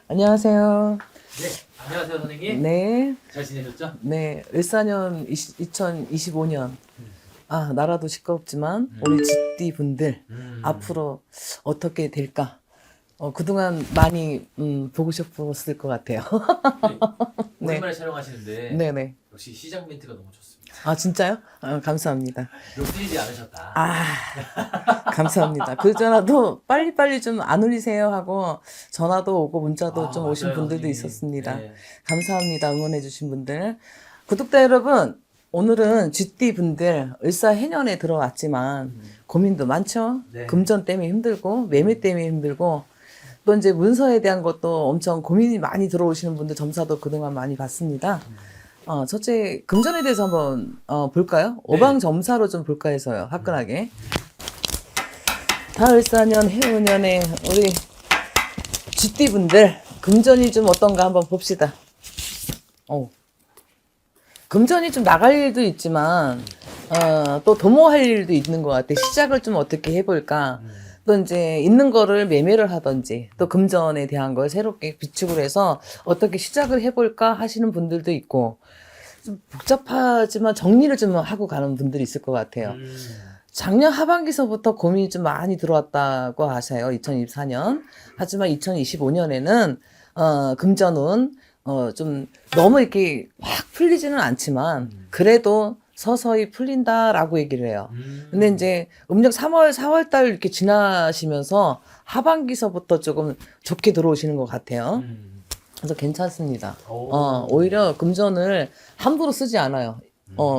안녕하세요. 네, 안녕하세요 선생님. 네, 잘 지내셨죠? 네. 을사년 2025년. 아, 나라도 시끄럽지만 우리 집디 분들 앞으로 어떻게 될까? 그동안 많이 보고 싶었을 것 같아요. 네, 네, 오랜만에 촬영하시는데 네네. 역시 시작 멘트가 너무 좋습니다. 아, 진짜요? 아, 감사합니다. 욕드리지 않으셨다. 아, 감사합니다. 그전화도 빨리빨리 좀 안 울리세요 하고 전화도 오고 문자도 좀 오신 맞아요, 분들도 선생님. 있었습니다. 네. 감사합니다. 응원해주신 분들. 구독자 여러분, 오늘은 쥐띠 분들 을사해년에 들어왔지만 고민도 많죠? 네. 금전 때문에 힘들고 매매 때문에 힘들고 또 이제 문서에 대한 것도 엄청 고민이 많이 들어오시는 분들 점사도 그동안 많이 봤습니다. 첫째, 금전에 대해서 한번 볼까요? 오방 점사로 좀 볼까 해서요. 화끈하게. 다을사년 해운년에 우리 쥐띠 분들 금전이 좀 어떤가 한번 봅시다. 금전이 좀 나갈 일도 있지만 또 도모할 일도 있는 것 같아. 시작을 좀 어떻게 해볼까. 또 이제 있는 거를 매매를 하든지 또 금전에 대한 걸 새롭게 비축을 해서 어떻게 시작을 해볼까 하시는 분들도 있고 좀 복잡하지만 정리를 좀 하고 가는 분들이 있을 것 같아요. 작년 하반기서부터 고민이 좀 많이 들어왔다고 하셔요. 2024년. 하지만 2025년에는 금전운 좀 너무 이렇게 확 풀리지는 않지만 그래도 서서히 풀린다라고 얘기를 해요. 근데 이제 음력 3월, 4월 달 이렇게 지나시면서 하반기서부터 조금 좋게 들어오시는 것 같아요. 그래서 괜찮습니다. 오히려 금전을 함부로 쓰지 않아요.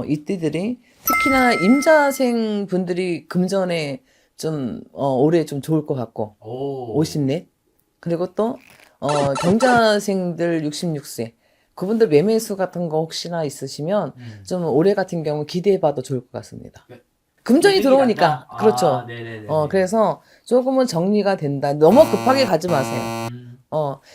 이띠들이 특히나 임자생 분들이 금전에 좀 올해 좀 좋을 것 같고 50넷 그리고 또 경자생들 66세 그분들 매매수 같은 거 혹시나 있으시면 좀 올해 같은 경우 기대해봐도 좋을 것 같습니다. 네. 금전이 들어오니까 그렇죠. 네네네. 그래서 조금은 정리가 된다. 너무 급하게 가지 마세요.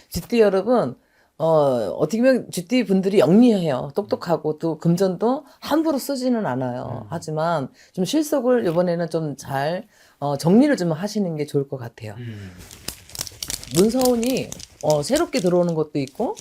쥐띠 여러분, 어떻게 보면 쥐띠 분들이 영리해요. 똑똑하고 또 금전도 함부로 쓰지는 않아요. 하지만 좀 실속을 이번에는 좀 잘 정리를 좀 하시는 게 좋을 것 같아요. 문서운이 새롭게 들어오는 것도 있고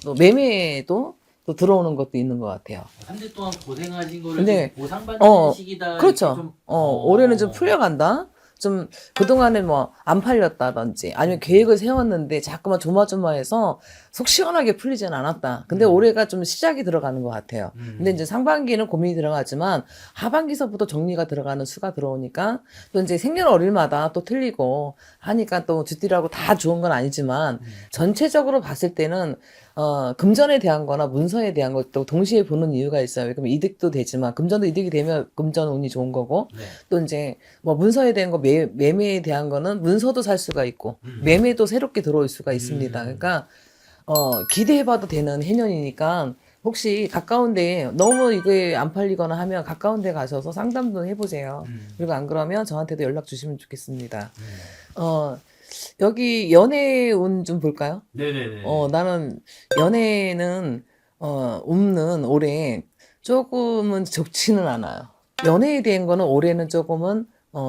또 매매도 또 들어오는 것도 있는 것 같아요. 3주 동안 고생하신 거를 근데 좀 보상받는 시기다. 그렇죠. 이렇게 좀, 올해는 좀 풀려간다. 좀 그동안에 뭐 안 팔렸다든지 아니면 계획을 세웠는데 자꾸만 조마조마해서 속 시원하게 풀리진 않았다. 근데 올해가 좀 시작이 들어가는 것 같아요. 근데 이제 상반기는 고민이 들어가지만 하반기서부터 정리가 들어가는 수가 들어오니까 또 이제 생년월일마다 또 틀리고 하니까 또 쥐띠라고 다 좋은 건 아니지만 전체적으로 봤을 때는 금전에 대한 거나 문서에 대한 것도 동시에 보는 이유가 있어요. 그러면 이득도 되지만, 금전도 이득이 되면 금전 운이 좋은 거고, 네. 또 이제 뭐 문서에 대한 거, 매매에 대한 거는 문서도 살 수가 있고, 매매도 새롭게 들어올 수가 있습니다. 그러니까, 기대해봐도 되는 해년이니까, 혹시 가까운데 너무 이게 안 팔리거나 하면 가까운 데 가셔서 상담도 해보세요. 그리고 안 그러면 저한테도 연락 주시면 좋겠습니다. 여기 연애 운 좀 볼까요? 네네네. 나는 연애는 없는 올해 조금은 좋지는 않아요. 연애에 대한 거는 올해는 조금은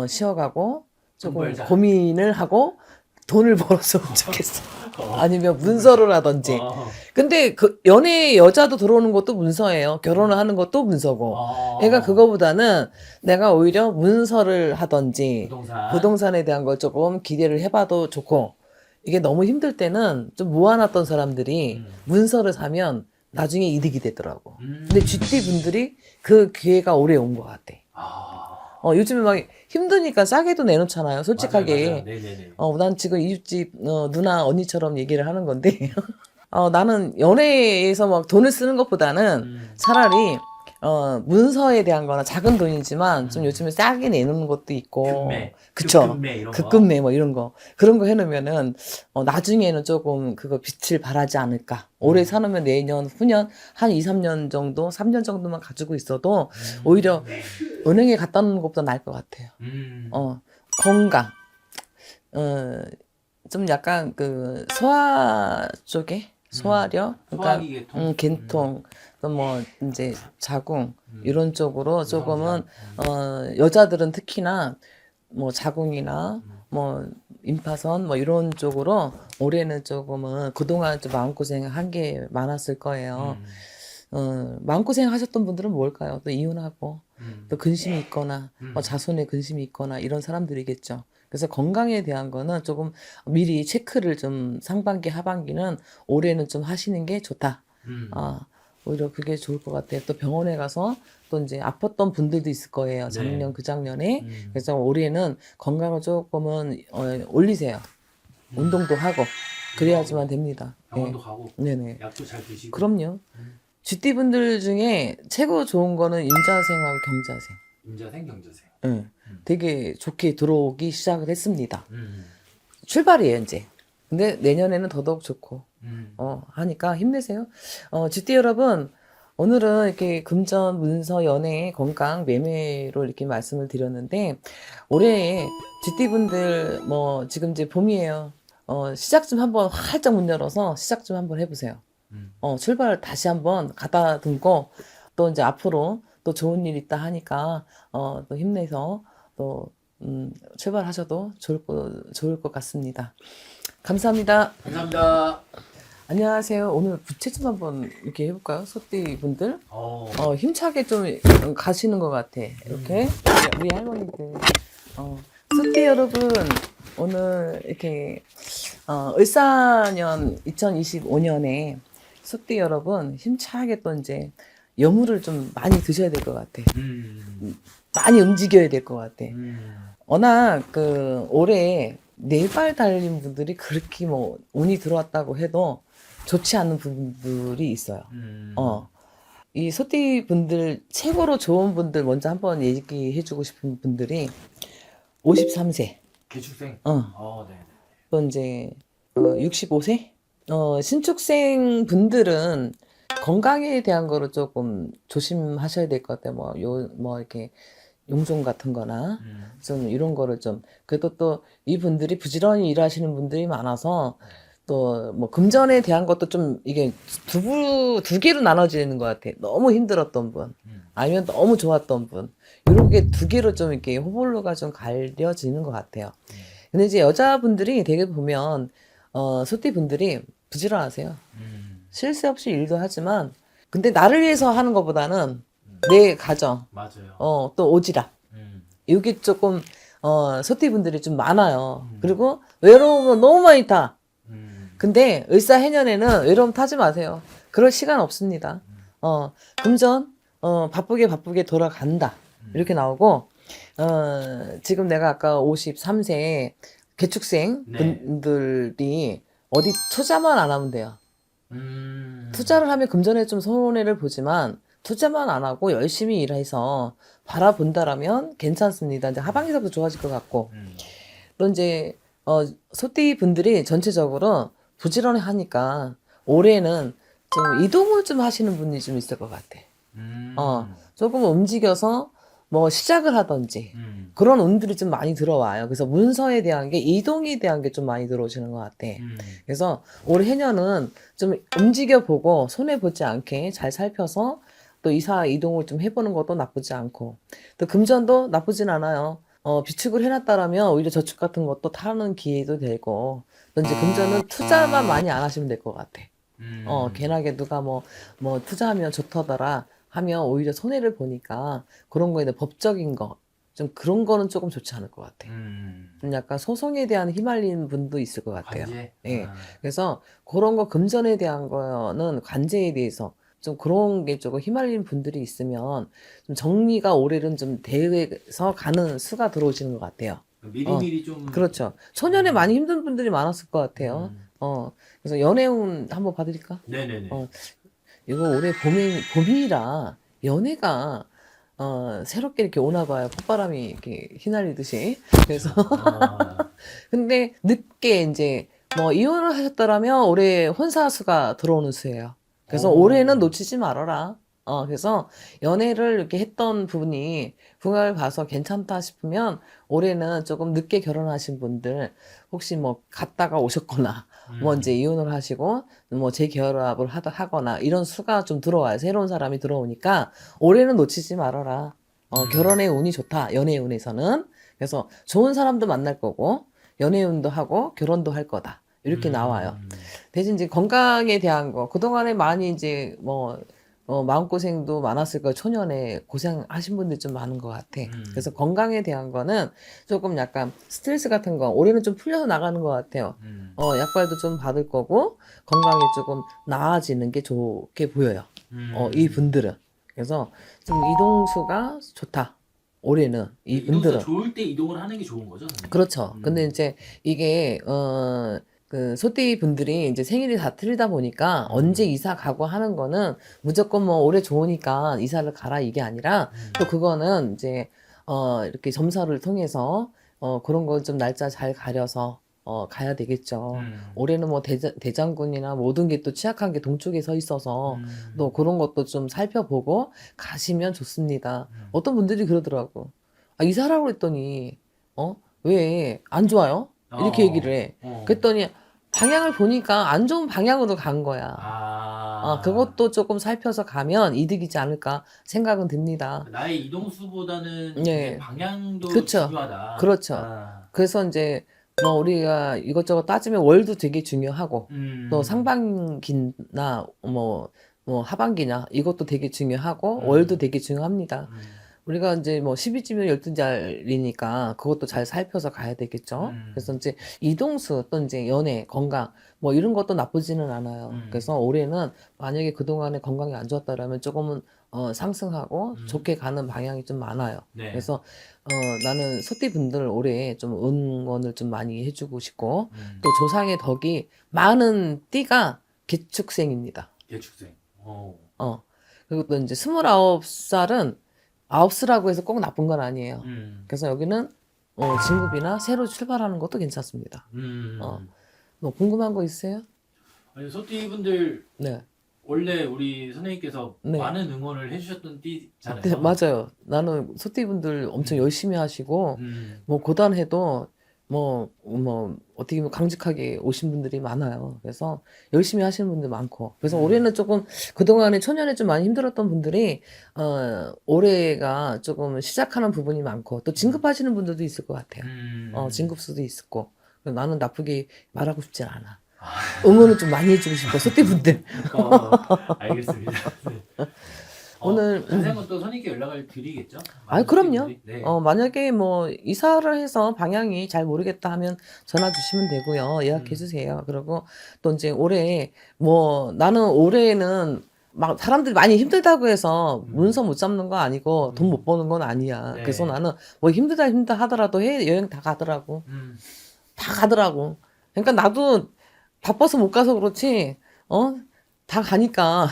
쉬어가고 조금 벌자. 고민을 하고 돈을 벌었으면 좋겠어. 아니면 문서를 하든지. 근데 그 연애 여자도 들어오는 것도 문서예요. 결혼을 하는 것도 문서고. 그러니까 그거보다는 내가 오히려 문서를 하든지 부동산에 대한 걸 조금 기대를 해봐도 좋고 이게 너무 힘들 때는 좀 모아놨던 사람들이 문서를 사면 나중에 이득이 되더라고. 근데 쥐띠 분들이 그 기회가 올해 온 것 같아. 요즘에 막 힘드니까 싸게도 내놓잖아요. 솔직하게. 맞아요. 네네네. 난 지금 이웃집 누나 언니처럼 얘기를 하는 건데 나는 연애에서 막 돈을 쓰는 것보다는 차라리 문서에 대한 거나 작은 돈이지만 좀 요즘에 싸게 내놓는 것도 있고 급매, 그쵸 급급매 이런 거. 급급매 뭐 이런 거 그런 거 해놓으면은 나중에는 조금 그거 빛을 발하지 않을까. 올해 사놓으면 내년 후년 한 2, 3년 정도 3년 정도만 가지고 있어도 오히려 은행에 갖다 놓는 것보다 나을 것 같아요. 건강 좀 약간 그 소화 쪽에 소화력 그러니까 소화기 계통. 개통 또 뭐 이제 자궁 이런 쪽으로 조금은 여자들은 특히나 뭐 자궁이나 뭐 임파선 뭐 이런 쪽으로 올해는 조금은 그동안 좀 마음고생 한 게 많았을 거예요. 마음고생 하셨던 분들은 뭘까요? 또 이혼하고 또 근심이 있거나 뭐 자손에 근심이 있거나 이런 사람들이겠죠. 그래서 건강에 대한 거는 조금 미리 체크를 좀 상반기 하반기는 올해는 좀 하시는 게 좋다. 오히려 그게 좋을 것 같아요. 또 병원에 가서 또 이제 아팠던 분들도 있을 거예요. 작년, 네. 그작년에. 그래서 올해는 건강을 조금은 올리세요. 운동도 하고. 그래야지만 됩니다. 병원도 가고 네네. 약도 잘 드시고. 그럼요. GT분들 중에 최고 좋은 거는 임자생하고 경자생. 임자생 경자생. 네. 되게 좋게 들어오기 시작을 했습니다. 음. 출발이에요, 이제. 근데 내년에는 더더욱 좋고. 음. 하니까 힘내세요. GT 여러분, 오늘은 이렇게 금전, 문서, 연애, 건강, 매매로 이렇게 말씀을 드렸는데, 올해 GT분들, 뭐, 지금 이제 봄이에요. 시작 좀 한번 활짝 문 열어서 시작 좀 한번 해보세요. 출발 다시 한번 가다듬고, 또 이제 앞으로 또 좋은 일 있다 하니까, 또 힘내서 또, 출발하셔도 좋을 것 같습니다. 감사합니다. 감사합니다. 안녕하세요. 오늘 부채 좀 한번 이렇게 해볼까요? 소띠 분들? 어. 힘차게 좀 가시는 것 같아. 이렇게. 우리 할머니들. 소띠 여러분, 오늘 이렇게, 을사년 2025년에 소띠 여러분, 힘차게 또 이제 여물을 좀 많이 드셔야 될 것 같아. 많이 움직여야 될 것 같아. 워낙 올해 네발 달린 분들이 그렇게 뭐 운이 들어왔다고 해도 좋지 않은 부분들이 있어요. 이 소띠 분들 최고로 좋은 분들 먼저 한번 얘기해주고 싶은 분들이 53세. 개축생. 네. 또 이제 65세. 신축생 분들은 건강에 대한 거를 조금 조심하셔야 될 것 같아요. 뭐 이렇게 용종 같은 거나 좀 이런 거를 좀 그래도 또 이분들이 부지런히 일하시는 분들이 많아서 또 뭐 금전에 대한 것도 좀 이게 두 개로 나눠지는 것 같아. 너무 힘들었던 분 아니면 너무 좋았던 분 이렇게 두 개로 좀 이렇게 호불호가 좀 갈려지는 것 같아요. 근데 이제 여자분들이 되게 보면 소띠 분들이 부지런하세요. 쉴 새 없이 일도 하지만 근데 나를 위해서 하는 것보다는 내 가정 맞아요. 또 오지랖. 이게 조금, 소띠 분들이 좀 많아요. 그리고 외로움은 너무 많이 타. 근데 을사해년에는 외로움 타지 마세요. 그럴 시간 없습니다. 금전, 바쁘게 돌아간다. 이렇게 나오고, 지금 내가 아까 53세 개축생 네. 분들이 어디 투자만 안 하면 돼요. 투자를 하면 금전에 좀 손해를 보지만, 투자만 안 하고 열심히 일해서 바라본다라면 괜찮습니다. 이제 하반기서부터 좋아질 것 같고. 또 이제, 소띠 분들이 전체적으로 부지런히 하니까 올해는 좀 이동을 좀 하시는 분이 좀 있을 것 같아. 조금 움직여서 뭐 시작을 하든지 그런 운들이 좀 많이 들어와요. 그래서 문서에 대한 게 이동에 대한 게 좀 많이 들어오시는 것 같아. 그래서 올 해년은 좀 움직여보고 손해보지 않게 잘 살펴서 또 이사 이동을 좀 해보는 것도 나쁘지 않고 또 금전도 나쁘진 않아요. 비축을 해놨다라면 오히려 저축 같은 것도 타는 기회도 되고 또 이제 금전은 투자만 많이 안 하시면 될 것 같아. 괜하게 누가 뭐 투자하면 좋다더라 하면 오히려 손해를 보니까 그런 거에 대한 법적인 거 좀 그런 거는 조금 좋지 않을 것 같아. 좀 약간 소송에 대한 휘말린 분도 있을 것 같아요. 관제. 예. 그래서 그런 거 금전에 대한 거는 관제에 대해서 좀 그런 게 조금 휘말린 분들이 있으면 좀 정리가 올해는 좀 돼서 가는 수가 들어오시는 것 같아요. 미리미리 좀. 그렇죠. 초년에 많이 힘든 분들이 많았을 것 같아요. 그래서 연애운 한번 봐드릴까? 네네네. 이거 올해 봄이라 연애가 새롭게 이렇게 오나 봐요. 콧바람이 이렇게 휘날리듯이. 그래서 근데 늦게 이제 뭐 이혼을 하셨더라면 올해 혼사수가 들어오는 수예요. 그래서 올해는 놓치지 말아라. 그래서 연애를 이렇게 했던 분이 궁합을 봐서 괜찮다 싶으면 올해는 조금 늦게 결혼하신 분들 혹시 뭐 갔다가 오셨거나 뭐 이제 이혼을 하시고 뭐 재결합을 하거나 이런 수가 좀 들어와요. 새로운 사람이 들어오니까 올해는 놓치지 말아라. 결혼의 운이 좋다. 연애의 운에서는. 그래서 좋은 사람도 만날 거고 연애운도 하고 결혼도 할 거다. 이렇게 나와요. 음. 대신 이제 건강에 대한 거, 그동안에 많이 이제 마음고생도 많았을 거예요. 초년에 고생하신 분들이 좀 많은 것 같아. 그래서 건강에 대한 거는 조금 약간 스트레스 같은 거, 올해는 좀 풀려서 나가는 것 같아요. 약발도 좀 받을 거고, 건강이 조금 나아지는 게 좋게 보여요. 이 분들은. 그래서 좀 이동수가 좋다. 올해는 이 이동수가 분들은. 좋을 때 이동을 하는 게 좋은 거죠, 선생님? 그렇죠. 근데 이제 이게 그 소띠 분들이 이제 생일이 다 틀리다 보니까 언제 이사 가고 하는 거는 무조건 뭐 올해 좋으니까 이사를 가라 이게 아니라 또 그거는 이제 이렇게 점사를 통해서 그런 거 좀 날짜 잘 가려서 가야 되겠죠. 올해는 뭐 대장군이나 모든 게 또 취약한 게 동쪽에 서 있어서 또 그런 것도 좀 살펴보고 가시면 좋습니다. 어떤 분들이 그러더라고. 아, 이사라고 했더니 왜 안 좋아요? 이렇게 얘기를 해. 그랬더니 방향을 보니까 안 좋은 방향으로 간 거야. 그것도 조금 살펴서 가면 이득이지 않을까 생각은 듭니다. 나의 이동수보다는 네. 이제 방향도 그쵸. 중요하다. 그렇죠. 그래서 이제 뭐 우리가 이것저것 따지면 월도 되게 중요하고 또 상반기나 뭐 하반기나 이것도 되게 중요하고 월도 되게 중요합니다. 우리가 이제 뭐 12주면 12자리니까 그것도 잘 살펴서 가야 되겠죠. 그래서 이제 이동수 또 이제 연애, 건강 뭐 이런 것도 나쁘지는 않아요. 그래서 올해는 만약에 그동안에 건강이 안 좋았다라면 조금은 상승하고 좋게 가는 방향이 좀 많아요. 네. 그래서 나는 소띠 분들 올해 좀 응원을 좀 많이 해주고 싶고 또 조상의 덕이 많은 띠가 개축생입니다. 개축생. 그리고 또 이제 29살은 아홉수라고 해서 꼭 나쁜 건 아니에요. 그래서 여기는 진급이나 새로 출발하는 것도 괜찮습니다. 뭐 궁금한 거 있어요? 아니, 소띠분들 네. 원래 우리 선생님께서 네. 많은 응원을 해주셨던 띠잖아요. 네, 맞아요. 나는 소띠분들 엄청 열심히 하시고 뭐 고단해도 뭐 어떻게 보면 강직하게 오신 분들이 많아요. 그래서 열심히 하시는 분들 많고. 그래서 올해는 조금 그동안에 초년에 좀 많이 힘들었던 분들이 올해가 조금 시작하는 부분이 많고 또 진급하시는 분들도 있을 것 같아요. 진급수도 있었고. 나는 나쁘게 말하고 싶진 않아. 응원을 좀 많이 해주고 싶어, 소띠분들. 알겠습니다. 네. 오늘, 자세한 건 또 선생님께 연락을 드리겠죠? 그럼요. 소띠분들이? 네. 만약에 뭐 이사를 해서 방향이 잘 모르겠다 하면 전화 주시면 되고요. 예약해 주세요. 그리고 또 이제 올해 나는 올해는 막 사람들이 많이 힘들다고 해서 문서 못 잡는 거 아니고 돈 못 버는 건 아니야. 네. 그래서 나는 뭐 힘들다 하더라도 여행 다 가더라고. 다 가더라고. 그러니까 나도 바빠서 못 가서 그렇지, 다 가니까.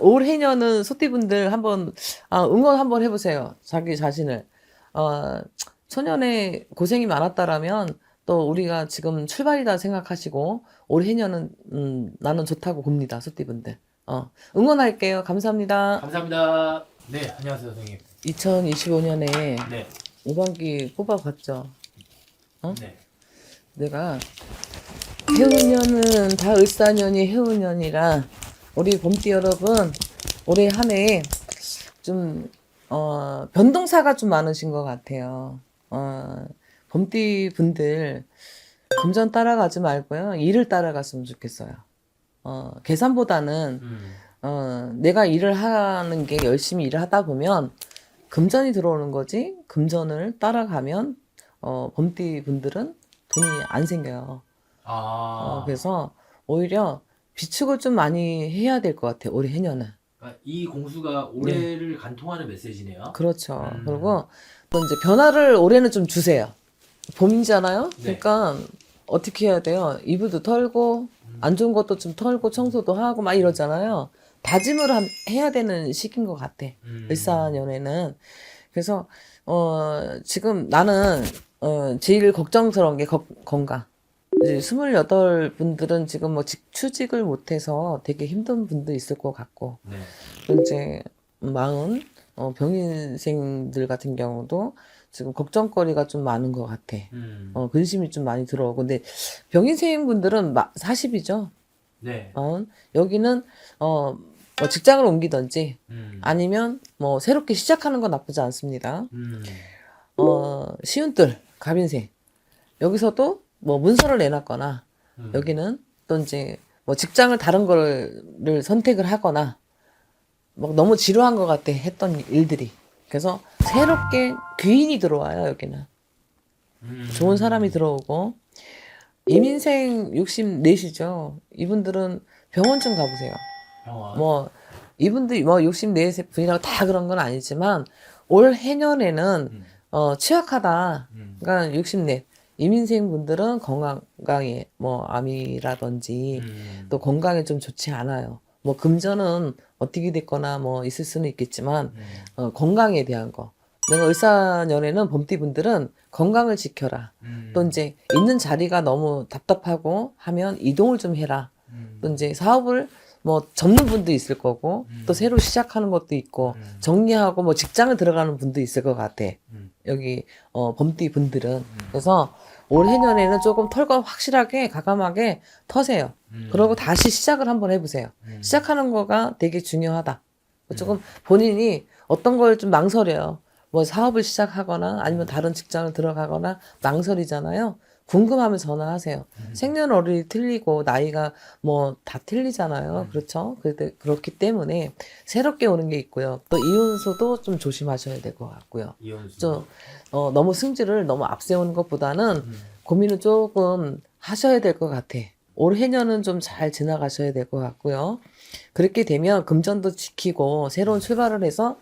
올 해년은 소띠분들 한번, 응원 한번 해보세요. 자기 자신을. 초년에 고생이 많았다라면 또 우리가 지금 출발이다 생각하시고, 올 해년은, 나는 좋다고 봅니다. 소띠분들. 응원할게요. 감사합니다. 감사합니다. 네, 안녕하세요, 선생님. 2025년에 네. 5반기 뽑아봤죠. 네. 내가 해운년은 다 을사년이 해운년이라 우리 봄띠 여러분 올해 한 해 좀 변동사가 좀 많으신 것 같아요. 봄띠 분들 금전 따라가지 말고요, 일을 따라갔으면 좋겠어요. 계산보다는 내가 일을 하는 게 열심히 일을 하다 보면 금전이 들어오는 거지, 금전을 따라가면 봄띠 분들은 돈이 안 생겨요. 그래서 오히려 비축을 좀 많이 해야 될 것 같아요, 올해 해년은. 이 공수가 올해를 간통하는 메시지네요. 그렇죠. 그리고 또 이제 변화를 올해는 좀 주세요. 봄이잖아요. 네. 그러니까 어떻게 해야 돼요? 이불도 털고 안 좋은 것도 좀 털고 청소도 하고 막 이러잖아요. 다짐을 해야 되는 시기인 것 같아. 을사년에는. 그래서 지금 나는 제일 걱정스러운 게 건강. 이제 28분들은 지금 뭐 취직을 못해서 되게 힘든 분도 있을 것 같고, 네. 또 이제 40 병인생들 같은 경우도 지금 걱정거리가 좀 많은 것 같아. 근심이 좀 많이 들어오고. 근데 병인생 분들은 40이죠. 네. 여기는 뭐 직장을 옮기든지 아니면 뭐 새롭게 시작하는 건 나쁘지 않습니다. 시운들, 갑인생. 여기서도 뭐 문서를 내놨거나 여기는 또 이제 뭐 직장을 다른 거를 선택을 하거나 막 너무 지루한 것 같아 했던 일들이. 그래서 새롭게 귀인이 들어와요 여기는. 좋은 사람이 들어오고. 이민생 64시죠. 이분들은 병원 좀 가보세요. 병원. 뭐 이분들이 뭐 64세 분이라고 다 그런 건 아니지만 올 해년에는 취약하다. 그러니까 64 이민생 분들은 건강에 뭐 암이라든지 또 건강에 좀 좋지 않아요. 뭐 금전은 어떻게 됐거나 뭐 있을 수는 있겠지만 건강에 대한 거. 내가 을사년에는 범띠 분들은 건강을 지켜라. 또 이제 있는 자리가 너무 답답하고 하면 이동을 좀 해라. 또 이제 사업을 뭐 접는 분도 있을 거고 또 새로 시작하는 것도 있고 정리하고 뭐 직장을 들어가는 분도 있을 것 같아. 여기 범띠 분들은. 그래서 올 해년에는 조금 털과 확실하게 가감하게 터세요. 그러고 다시 시작을 한번 해보세요. 시작하는 거가 되게 중요하다. 조금 본인이 어떤 걸 좀 망설여요. 뭐 사업을 시작하거나 아니면 다른 직장을 들어가거나 망설이잖아요. 궁금하면 전화하세요. 생년월일이 틀리고 나이가 뭐 다 틀리잖아요. 그렇죠? 그렇기 때문에 새롭게 오는 게 있고요. 또 이혼수도 좀 조심하셔야 될 것 같고요. 이혼수. 좀 너무 승질을 너무 앞세우는 것보다는 고민을 조금 하셔야 될 것 같아. 올 해년은 좀 잘 지나가셔야 될 것 같고요. 그렇게 되면 금전도 지키고 새로운 출발을 해서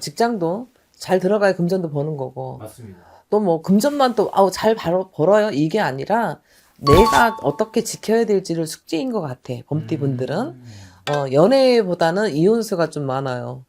직장도 잘 들어가야 금전도 버는 거고. 맞습니다. 또 뭐 금전만 또 잘 벌어요 이게 아니라 내가 어떻게 지켜야 될지를 숙제인 것 같아. 범띠 분들은 연애보다는 이혼수가 좀 많아요.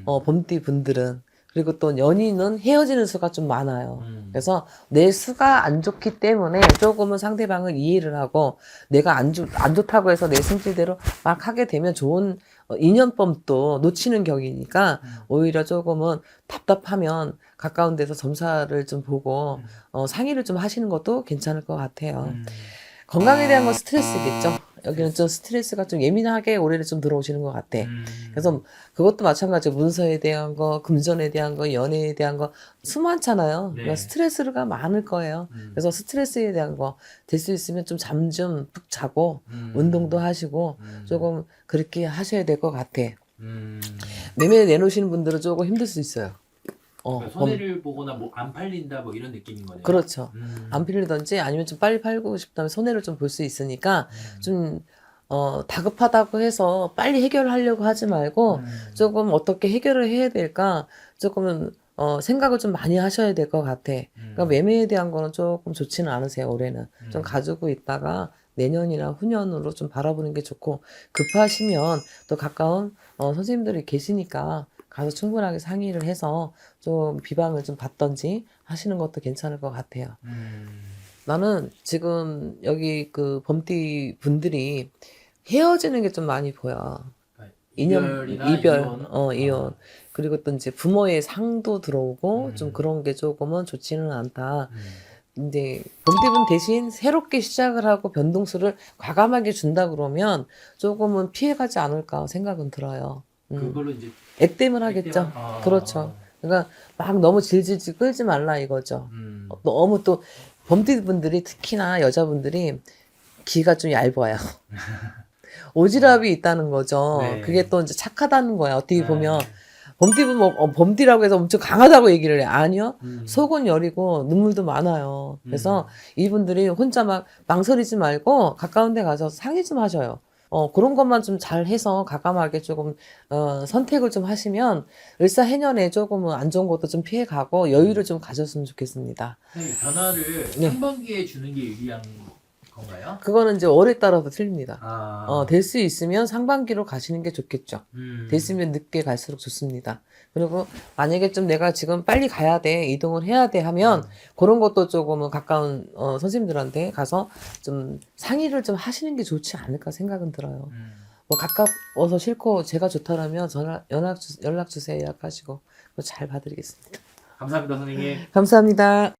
범띠 분들은. 그리고 또 연인은 헤어지는 수가 좀 많아요. 그래서 내 수가 안 좋기 때문에 조금은 상대방을 이해를 하고 내가 안 좋다고 해서 내 성질대로 막 하게 되면 좋은 인연법도 놓치는 격이니까 오히려 조금은 답답하면 가까운 데서 점사를 좀 보고 상의를 좀 하시는 것도 괜찮을 것 같아요. 건강에 대한 건 스트레스겠죠. 여기는 좀 스트레스가 좀 예민하게 올해는 좀 들어오시는 것 같아. 그래서 그것도 마찬가지로 문서에 대한 거, 금전에 대한 거, 연애에 대한 거 수많잖아요. 네. 그러니까 스트레스가 많을 거예요. 그래서 스트레스에 대한 거 될 수 있으면 좀 잠 좀 푹 자고 운동도 하시고 조금 그렇게 하셔야 될 것 같아. 매매 내놓으시는 분들은 조금 힘들 수 있어요. 그러니까 손해를 보거나 뭐 안 팔린다 뭐 이런 느낌인 거네요. 그렇죠. 안 팔리든지 아니면 좀 빨리 팔고 싶다면 손해를 좀 볼 수 있으니까 좀 다급하다고 해서 빨리 해결하려고 하지 말고 조금 어떻게 해결을 해야 될까 조금은 생각을 좀 많이 하셔야 될 것 같아. 그러니까 매매에 대한 거는 조금 좋지는 않으세요. 올해는 좀 가지고 있다가 내년이나 후년으로 좀 바라보는 게 좋고 급하시면 또 가까운 선생님들이 계시니까 가서 충분하게 상의를 해서 좀 비방을 좀 받던지 하시는 것도 괜찮을 것 같아요. 나는 지금 여기 그 범띠 분들이 헤어지는 게 좀 많이 보여. 이별이나 이별, 이혼. 이혼. 그리고 또 이제 부모의 상도 들어오고 좀 그런 게 조금은 좋지는 않다. 이제 범띠분 대신 새롭게 시작을 하고 변동수를 과감하게 준다 그러면 조금은 피해가지 않을까 생각은 들어요. 그걸로 이제 액땜을 하겠죠. 그렇죠. 그러니까 막 너무 질질 끌지 말라 이거죠. 너무 또 범띠 분들이 특히나 여자분들이 기가 좀 얇아요. 오지랖이 있다는 거죠. 네. 그게 또 이제 착하다는 거야. 어떻게 보면 범띠분 뭐 범띠라고 해서 엄청 강하다고 얘기를 해. 아니요. 속은 여리고 눈물도 많아요. 그래서 이분들이 혼자 막 망설이지 말고 가까운 데 가서 상의 좀 하셔요. 그런 것만 좀 잘 해서 가감하게 조금, 선택을 좀 하시면, 을사해년에 조금은 안 좋은 것도 좀 피해가고, 여유를 좀 가졌으면 좋겠습니다. 네, 변화를 네. 상반기에 주는 게 유리한 건가요? 그거는 이제 월에 따라서 틀립니다. 아, 될 수 있으면 상반기로 가시는 게 좋겠죠. 됐으면 늦게 갈수록 좋습니다. 그리고 만약에 좀 내가 지금 빨리 가야 돼, 이동을 해야 돼 하면 그런 것도 조금은 가까운 선생님들한테 가서 좀 상의를 좀 하시는 게 좋지 않을까 생각은 들어요. 뭐 가까워서 싫고 제가 좋다라면 연락 주세요. 예약하시고 잘 봐드리겠습니다. 감사합니다, 선생님. 감사합니다.